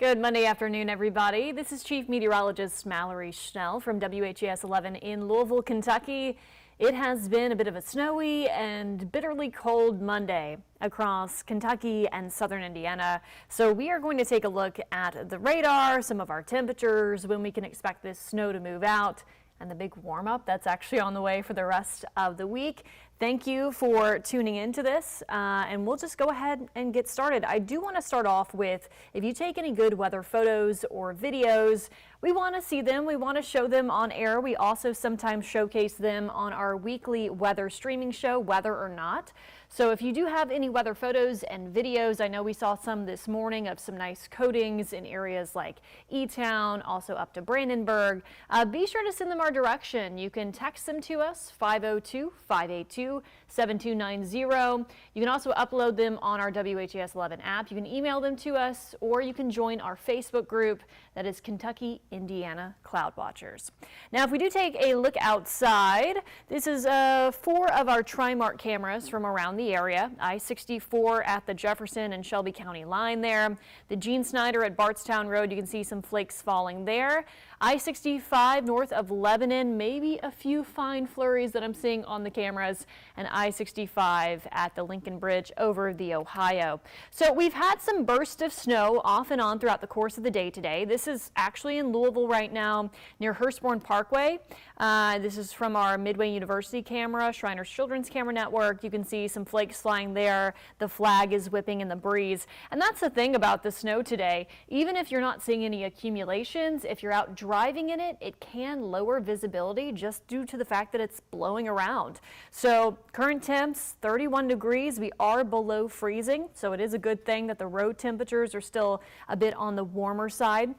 Good Monday afternoon, everybody. This is Chief Meteorologist Mallory Schnell from WHAS 11 in Louisville, Kentucky. It has been a bit of a snowy and bitterly cold Monday across Kentucky and southern Indiana. So we are going to take a look at the radar, some of our temperatures, when we can expect this snow to move out, and the big warm up that's actually on the way for the rest of the week. Thank you for tuning into this, and we'll just go ahead and get started. I do want to start off with, if you take any good weather photos or videos, we want to see them. We want to show them on air. We also sometimes showcase them on our weekly weather streaming show, Weather or Not. So if you do have any weather photos and videos, I know we saw some this morning of some nice coatings in areas like E-Town, also up to Brandenburg. Be sure to send them our direction. You can text them to us, 502-582-7290. You can also upload them on our WHAS 11 app. You can email them to us, or you can join our Facebook group that is Kentucky, Indiana Cloud Watchers. Now, if we do take a look outside, this is 4 of our Trimark cameras from around the area. I-64 at the Jefferson and Shelby County line there. The Gene Snyder at Bartstown Road, you can see some flakes falling there. I-65 north of Lebanon, maybe a few fine flurries that I'm seeing on the cameras, and I-65 at the Lincoln Bridge over the Ohio. So we've had some bursts of snow off and on throughout the course of the day today. This is actually in Louisville right now near Hurstbourne Parkway. This is from our Midway University camera, Shriners Children's Camera Network. You can see some flakes flying there. The flag is whipping in the breeze. And that's the thing about the snow today. Even if you're not seeing any accumulations, if you're out driving in it, it can lower visibility just due to the fact that it's blowing around. So current temps, 31 degrees. We are below freezing, so it is a good thing that the road temperatures are still a bit on the warmer side.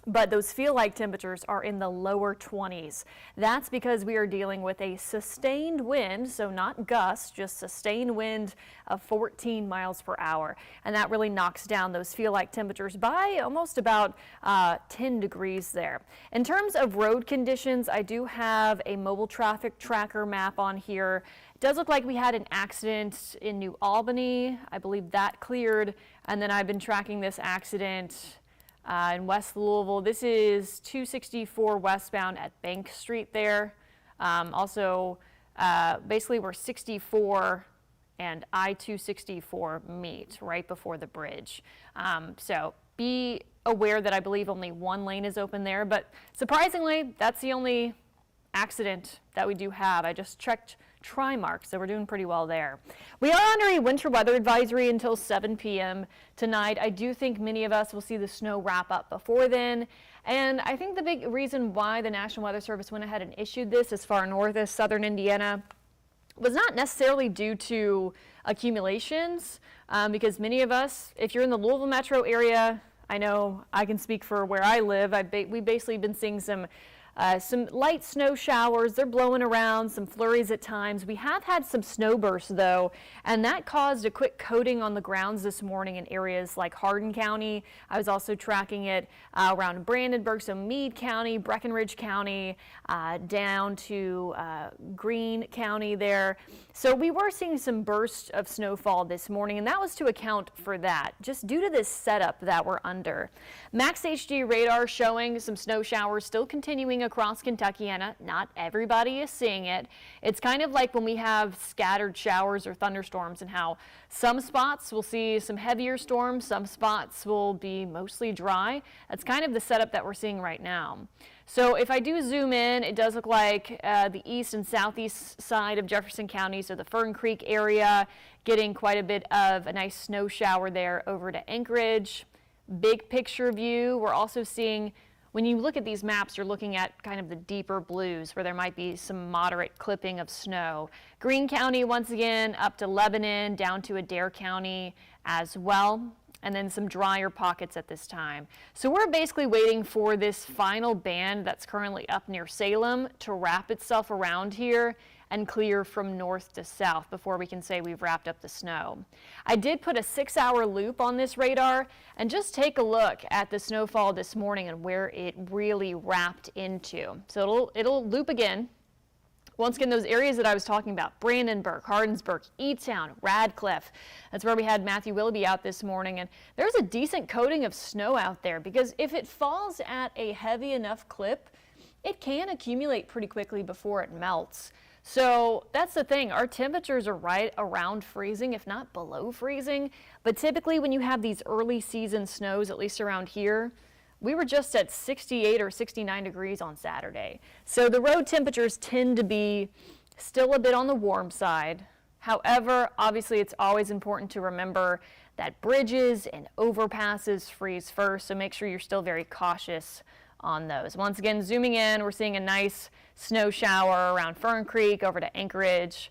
But those feel-like temperatures are in the lower 20s. That's because we are dealing with a sustained wind, so not gusts, just sustained wind of 14 miles per hour. And that really knocks down those feel-like temperatures by almost about 10 degrees there. In terms of road conditions, I do have a mobile traffic tracker map on here. It does look like we had an accident in New Albany. I believe that cleared. And then I've been tracking this accident in West Louisville. This is 264 westbound at Bank Street there. Basically where 64 and I-264 meet right before the bridge. So be aware that I believe only one lane is open there, but surprisingly, that's the only accident that we do have. I just checked Trimark, so we're doing pretty well there. We are under a winter weather advisory until 7 p.m. tonight. I do think many of us will see the snow wrap up before then. And I think the big reason why the National Weather Service went ahead and issued this as far north as southern Indiana was not necessarily due to accumulations, because many of us, if you're in the Louisville metro area, I know I can speak for where I live, we've basically been seeing some light snow showers. They're blowing around, some flurries at times. We have had some snow bursts though, and that caused a quick coating on the grounds this morning in areas like Hardin County. I was also tracking it around Brandenburg, so Meade County, Breckinridge County, down to Greene County there. So we were seeing some bursts of snowfall this morning, and that was to account for that, just due to this setup that we're under. Max HD radar showing some snow showers still continuing across Kentucky, and not everybody is seeing it. It's kind of like when we have scattered showers or thunderstorms, and how some spots will see some heavier storms, some spots will be mostly dry. That's kind of the setup that we're seeing right now. So if I do zoom in, it does look like the east and southeast side of Jefferson County, so the Fern Creek area, getting quite a bit of a nice snow shower there over to Anchorage. Big picture view, we're also seeing, when you look at these maps, you're looking at kind of the deeper blues where there might be some moderate clipping of snow. Greene County, once again, up to Lebanon, down to Adair County as well, and then some drier pockets at this time. So we're basically waiting for this final band that's currently up near Salem to wrap itself around here and clear from north to south before we can say we've wrapped up the snow. I did put a 6-hour loop on this radar, and just take a look at the snowfall this morning and where it really wrapped into. So it'll loop again Once again, those areas that I was talking about, Brandenburg, Hardinsburg, E-Town, Radcliffe, that's where we had Matthew Willoughby out this morning, and there's a decent coating of snow out there because if it falls at a heavy enough clip, it can accumulate pretty quickly before it melts. So that's the thing, our temperatures are right around freezing, if not below freezing, but typically when you have these early season snows, at least around here, we were just at 68 or 69 degrees on Saturday. So the road temperatures tend to be still a bit on the warm side. However, obviously it's always important to remember that bridges and overpasses freeze first, so make sure you're still very cautious on those. Once again, zooming in, we're seeing a nice snow shower around Fern Creek over to Anchorage,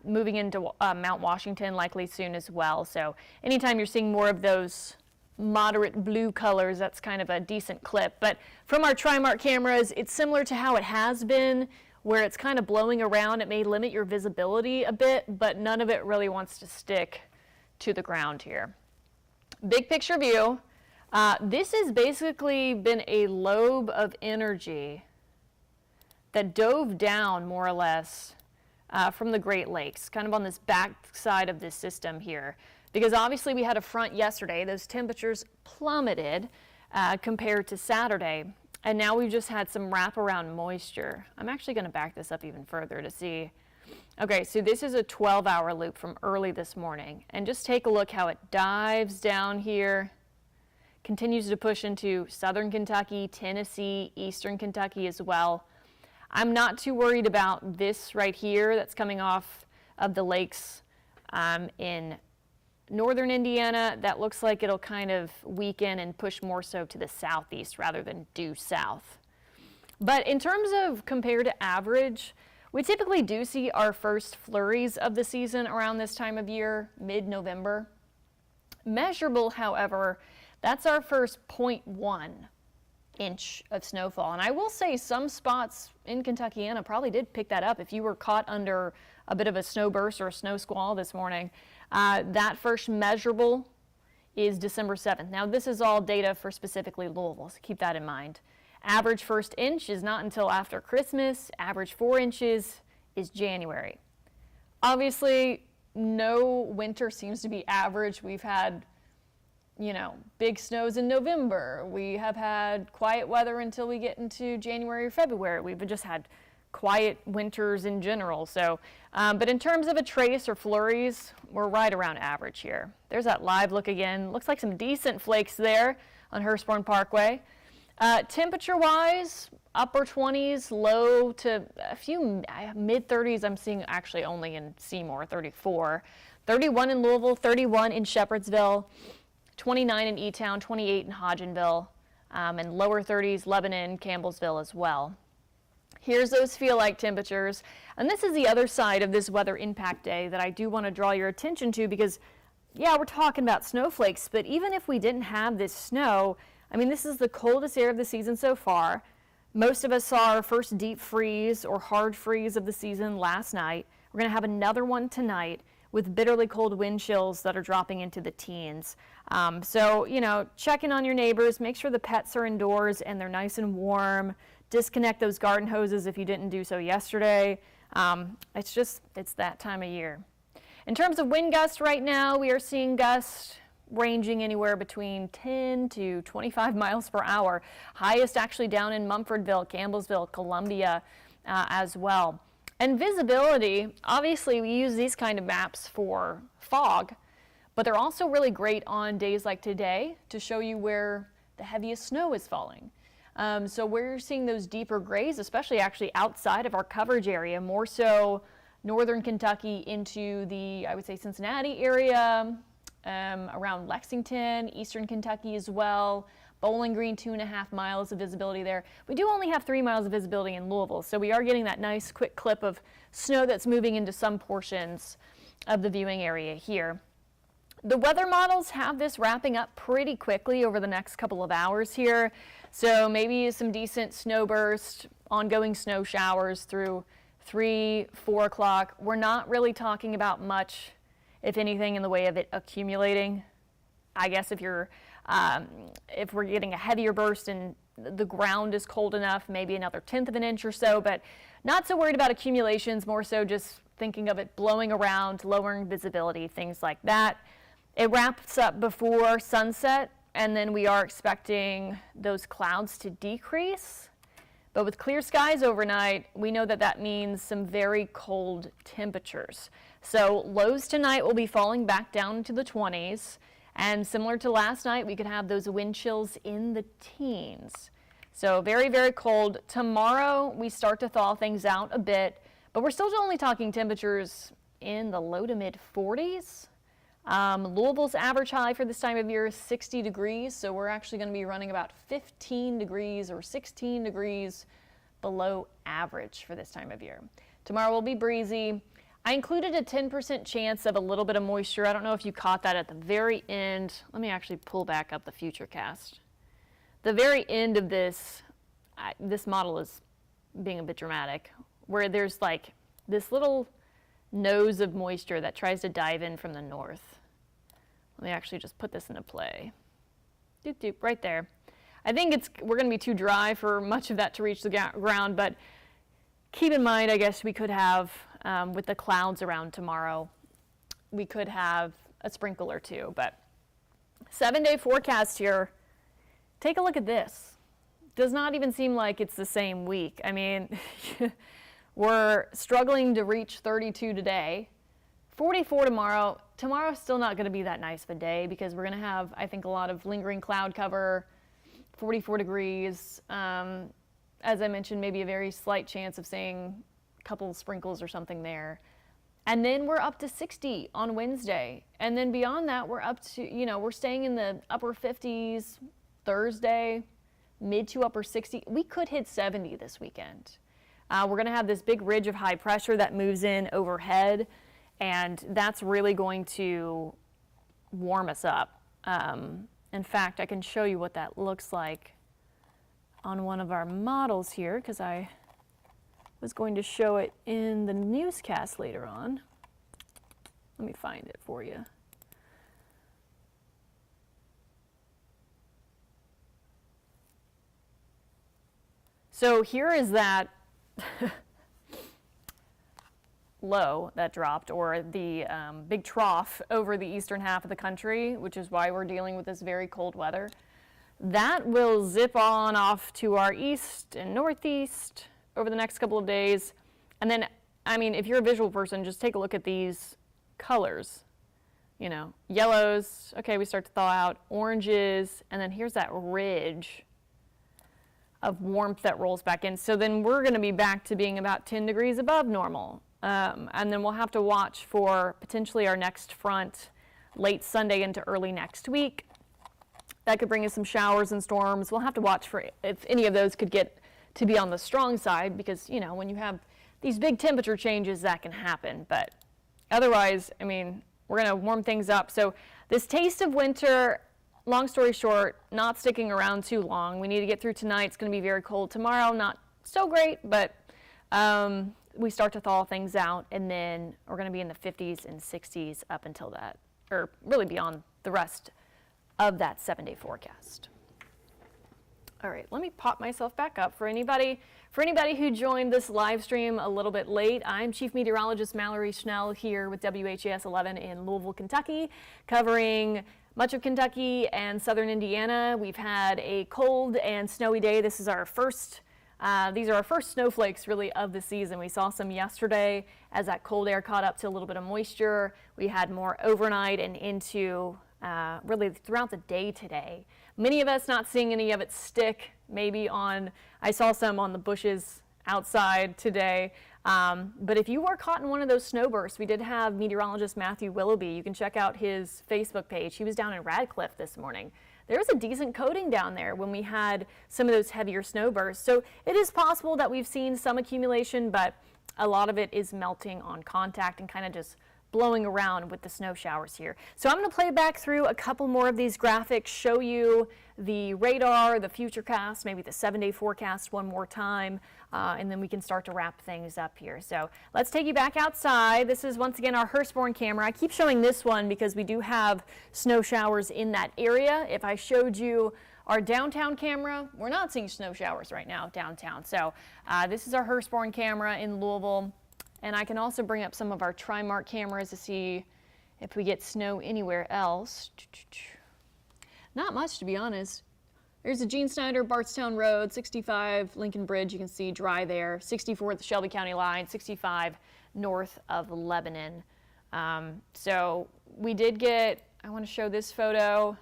moving into Mount Washington likely soon as well. So anytime you're seeing more of those moderate blue colors, that's kind of a decent clip. But from our Trimark cameras, it's similar to how it has been, where it's kind of blowing around. It may limit your visibility a bit, but none of it really wants to stick to the ground here. Big picture view. This has basically been a lobe of energy that dove down more or less from the Great Lakes, kind of on this back side of this system here. Because obviously we had a front yesterday, those temperatures plummeted compared to Saturday, and now we've just had some wraparound moisture. I'm actually going to back this up even further to see. Okay, so this is a 12-hour loop from early this morning, and just take a look how it dives down here, continues to push into southern Kentucky, Tennessee, eastern Kentucky as well. I'm not too worried about this right here that's coming off of the lakes in northern Indiana. That looks like it'll kind of weaken and push more so to the southeast rather than due south. But in terms of compared to average, we typically do see our first flurries of the season around this time of year, mid-November. Measurable, however, that's our first 0.1 inch of snowfall. And I will say some spots in Kentuckiana probably did pick that up if you were caught under a bit of a snow burst or a snow squall this morning. That first measurable is December 7th. Now this is all data for specifically Louisville, so keep that in mind. Average first inch is not until after Christmas. Average 4 inches is January. Obviously, no winter seems to be average. We've had, you know, big snows in November. We have had quiet weather until we get into January or February. We've just had quiet winters in general. So, but in terms of a trace or flurries, we're right around average here. There's that live look again. Looks like some decent flakes there on Hurstbourne Parkway. Temperature-wise, upper 20s, low to a few mid-30s. I'm seeing actually only in Seymour, 34. 31 in Louisville, 31 in Shepherdsville, 29 in E-Town, 28 in Hodgenville, and lower 30s, Lebanon, Campbellsville as well. Here's those feel-like temperatures, and this is the other side of this weather impact day that I do want to draw your attention to because, yeah, we're talking about snowflakes, but even if we didn't have this snow, I mean, this is the coldest air of the season so far. Most of us saw our first deep freeze or hard freeze of the season last night. We're going to have another one tonight with bitterly cold wind chills that are dropping into the teens. So, you know, check in on your neighbors, make sure the pets are indoors and they're nice and warm. Disconnect those garden hoses if you didn't do so yesterday. It's that time of year. In terms of wind gusts right now, we are seeing gusts ranging anywhere between 10 to 25 miles per hour. Highest actually down in Mumfordville, Campbellsville, Columbia as well. And visibility, obviously we use these kind of maps for fog, but they're also really great on days like today to show you where the heaviest snow is falling. So we're seeing those deeper grays, especially actually outside of our coverage area, more so northern Kentucky into the, I would say, Cincinnati area, around Lexington, eastern Kentucky as well. Bowling Green, 2.5 miles of visibility there. We do only have 3 miles of visibility in Louisville, so we are getting that nice quick clip of snow that's moving into some portions of the viewing area here. The weather models have this wrapping up pretty quickly over the next couple of hours here. So maybe some decent snow burst, ongoing snow showers through 3, 4 o'clock. We're not really talking about much, if anything, in the way of it accumulating. I guess if you're If we're getting a heavier burst and the ground is cold enough, maybe another 1/10 of an inch or so, but not so worried about accumulations, more so just thinking of it blowing around, lowering visibility, things like that. It wraps up before sunset, and then we are expecting those clouds to decrease. But with clear skies overnight, we know that that means some very cold temperatures. So lows tonight will be falling back down into the 20s. And similar to last night, we could have those wind chills in the teens. So very, very cold. Tomorrow, we start to thaw things out a bit, but we're still only talking temperatures in the low to mid 40s. Louisville's average high for this time of year is 60 degrees, so we're actually going to be running about 15 degrees or 16 degrees below average for this time of year. Tomorrow will be breezy. I included a 10% chance of a little bit of moisture. I don't know if you caught that at the very end. Let me actually pull back up the futurecast. The very end of this, this model is being a bit dramatic, where there's like this little nose of moisture that tries to dive in from the north. Let me actually just put this into play. Doop doop, right there. I think we're going to be too dry for much of that to reach the ground, but keep in mind, I guess we could have, with the clouds around tomorrow, we could have a sprinkle or two. But 7-day forecast here, take a look at this. Does not even seem like it's the same week. I mean, we're struggling to reach 32 today, 44 tomorrow. Tomorrow's still not going to be that nice of a day because we're going to have, I think, a lot of lingering cloud cover, 44 degrees. As I mentioned, maybe a very slight chance of seeing a couple sprinkles or something there. And then we're up to 60 on Wednesday. And then beyond that, we're up to, we're staying in the upper 50s Thursday, mid to upper 60. We could hit 70 this weekend. We're going to have this big ridge of high pressure that moves in overhead, and that's really going to warm us up. In fact, I can show you what that looks like on one of our models here, because I was going to show it in the newscast later on. Let me find it for you. So here is that low that dropped, or the big trough over the eastern half of the country, which is why we're dealing with this very cold weather. That will zip on off to our east and northeast over the next couple of days. And then, I mean, if you're a visual person, just take a look at these colors. Yellows, okay, we start to thaw out, oranges, and then here's that ridge of warmth that rolls back in. So then we're going to be back to being about 10 degrees above normal. And then we'll have to watch for potentially our next front late Sunday into early next week. That could bring us some showers and storms. We'll have to watch for if any of those could get to be on the strong side, because, when you have these big temperature changes, that can happen. But otherwise, I mean, we're going to warm things up. So this taste of winter, long story short, not sticking around too long. We need to get through tonight. It's going to be very cold tomorrow. Not so great, but we start to thaw things out, and then we're going to be in the 50s and 60s up until that, or really beyond the rest of that 7-day forecast. All right, let me pop myself back up. For anybody who joined this live stream a little bit late, I'm Chief Meteorologist Mallory Schnell here with WHAS 11 in Louisville, Kentucky, covering much of Kentucky and southern Indiana. We've had a cold and snowy day. This is our first, these are our first snowflakes really of the season. We saw some yesterday as that cold air caught up to a little bit of moisture. We had more overnight and into really throughout the day today. Many of us not seeing any of it stick, maybe I saw some on the bushes outside today. But if you were caught in one of those snowbursts, we did have meteorologist Matthew Willoughby. You can check out his Facebook page. He was down in Radcliffe this morning. There was a decent coating down there when we had some of those heavier snowbursts. So it is possible that we've seen some accumulation, but a lot of it is melting on contact and kind of just blowing around with the snow showers here. So I'm going to play back through a couple more of these graphics, show you the radar, the futurecast, maybe the 7-day forecast one more time, and then we can start to wrap things up here. So let's take you back outside. This is once again our Hurstbourne camera. I keep showing this one because we do have snow showers in that area. If I showed you our downtown camera, we're not seeing snow showers right now downtown. So this is our Hurstbourne camera in Louisville. And I can also bring up some of our Trimark cameras to see if we get snow anywhere else. Not much, to be honest. There's the Gene Snyder, Bardstown Road, 65 Lincoln Bridge, you can see dry there, 64 at the Shelby County line, 65 north of Lebanon. So we did get, I want to show this photo.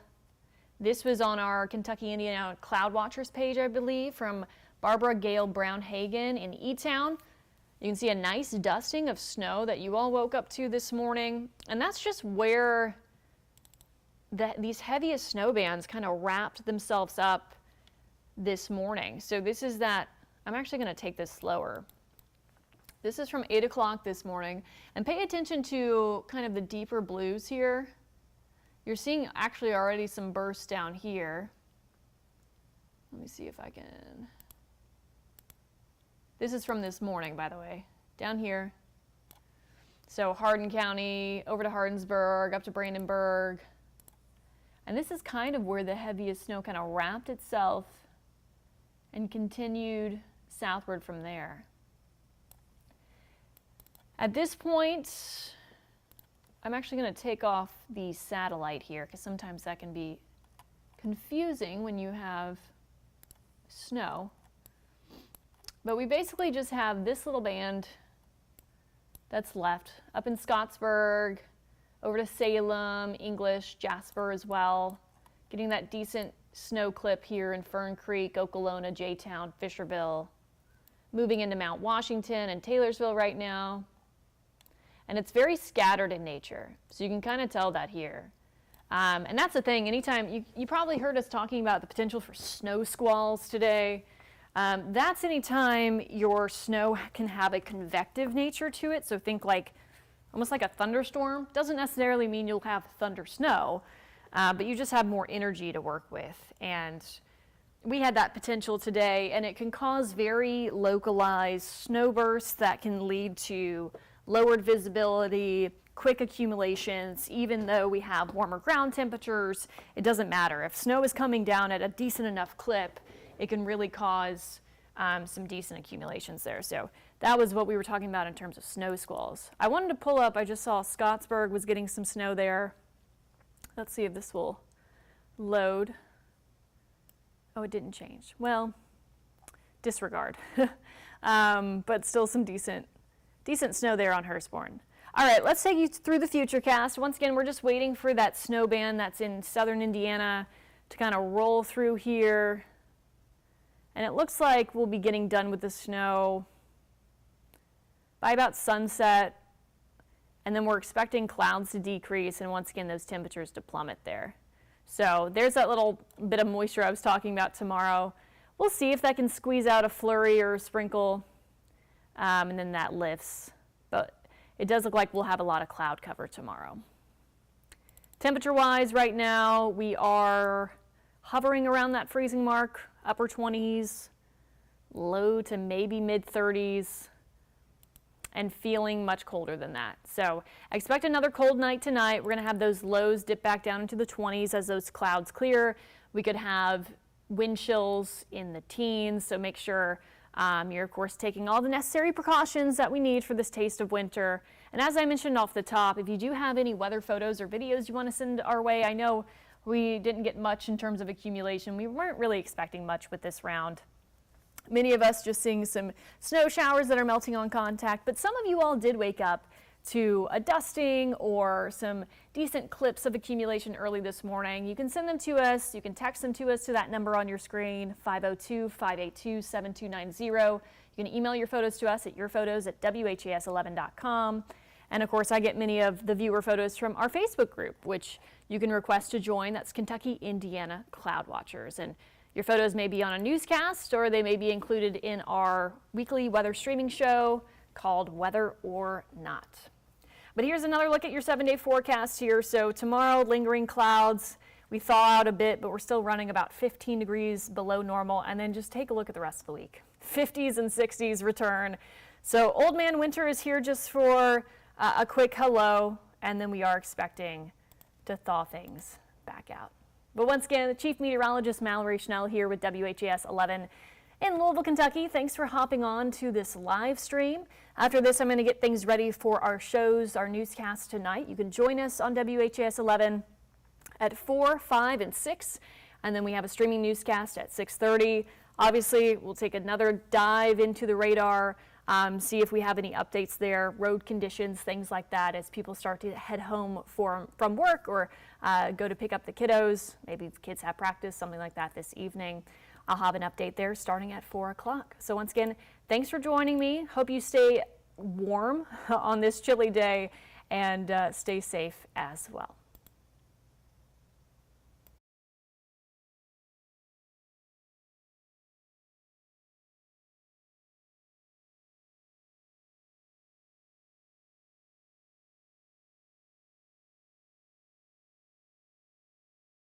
This was on our Kentucky, Indiana Cloud Watchers page, I believe, from Barbara Gail Brown-Hagen in E-Town. You can see a nice dusting of snow that you all woke up to this morning. And that's just where these heaviest snow bands kind of wrapped themselves up this morning. So this is that, I'm actually going to take this slower. This is from 8 o'clock this morning. And pay attention to kind of the deeper blues here. You're seeing actually already some bursts down here. Let me see if I can. This is from this morning, by the way, down here. So Hardin County, over to Hardinsburg, up to Brandenburg. And this is kind of where the heaviest snow kind of wrapped itself and continued southward from there. At this point, I'm actually going to take off the satellite here because sometimes that can be confusing when you have snow. But we basically just have this little band that's left up in Scottsburg, over to Salem, English, Jasper as well. Getting that decent snow clip here in Fern Creek, Okolona, J-Town, Fisherville. Moving into Mount Washington and Taylorsville right now. And it's very scattered in nature, so you can kind of tell that here. And that's the thing, anytime, you probably heard us talking about the potential for snow squalls today. That's anytime your snow can have a convective nature to it, so think like almost like a thunderstorm. Doesn't necessarily mean you'll have thunder snow, but you just have more energy to work with. And we had that potential today, and it can cause very localized snow bursts that can lead to lowered visibility, quick accumulations. Even though we have warmer ground temperatures, it doesn't matter. If snow is coming down at a decent enough clip, it can really cause some decent accumulations there. So that was what we were talking about in terms of snow squalls. I wanted to pull up, I just saw Scottsburg was getting some snow there. Let's see if this will load. Oh, it didn't change. Well, disregard. But still some decent snow there on Hurstbourne. All right, let's take you through the futurecast. Once again, we're just waiting for that snow band that's in southern Indiana to kind of roll through here. And it looks like we'll be getting done with the snow by about sunset. And then we're expecting clouds to decrease and once again those temperatures to plummet there. So there's that little bit of moisture I was talking about tomorrow. We'll see if that can squeeze out a flurry or a sprinkle. And then that lifts. But it does look like we'll have a lot of cloud cover tomorrow. Temperature-wise, right now, we are hovering around that freezing mark, upper 20s, low to maybe mid-30s, and feeling much colder than that. So I expect another cold night tonight. We're going to have those lows dip back down into the 20s as those clouds clear. We could have wind chills in the teens, so make sure you're, of course, taking all the necessary precautions that we need for this taste of winter. And as I mentioned off the top, if you do have any weather photos or videos you want to send our way, I know we didn't get much in terms of accumulation. We weren't really expecting much with this round. Many of us just seeing some snow showers that are melting on contact, but some of you all did wake up to a dusting or some decent clips of accumulation early this morning. You can send them to us. You can text them to us to that number on your screen, 502-582-7290. You can email your photos to us at yourphotos@whas11.com. And of course, I get many of the viewer photos from our Facebook group, which you can request to join. That's Kentucky, Indiana Cloud Watchers. And your photos may be on a newscast or they may be included in our weekly weather streaming show called Weather or Not. But here's another look at your 7-day forecast here. So tomorrow, lingering clouds. We thaw out a bit, but we're still running about 15 degrees below normal. And then just take a look at the rest of the week. 50s and 60s return. So Old Man Winter is here just for a quick hello, and then we are expecting to thaw things back out. But once again, the Chief Meteorologist Mallory Schnell here with WHAS 11 in Louisville, Kentucky. Thanks for hopping on to this live stream. After this, I'm going to get things ready for our shows, our newscasts tonight. You can join us on WHAS 11 at 4, 5, and 6, and then we have a streaming newscast at 6:30. Obviously, we'll take another dive into the radar, see if we have any updates there, road conditions, things like that, as people start to head home from work or go to pick up the kiddos. Maybe the kids have practice, something like that this evening. I'll have an update there starting at 4 o'clock. So once again, thanks for joining me. Hope you stay warm on this chilly day and stay safe as well.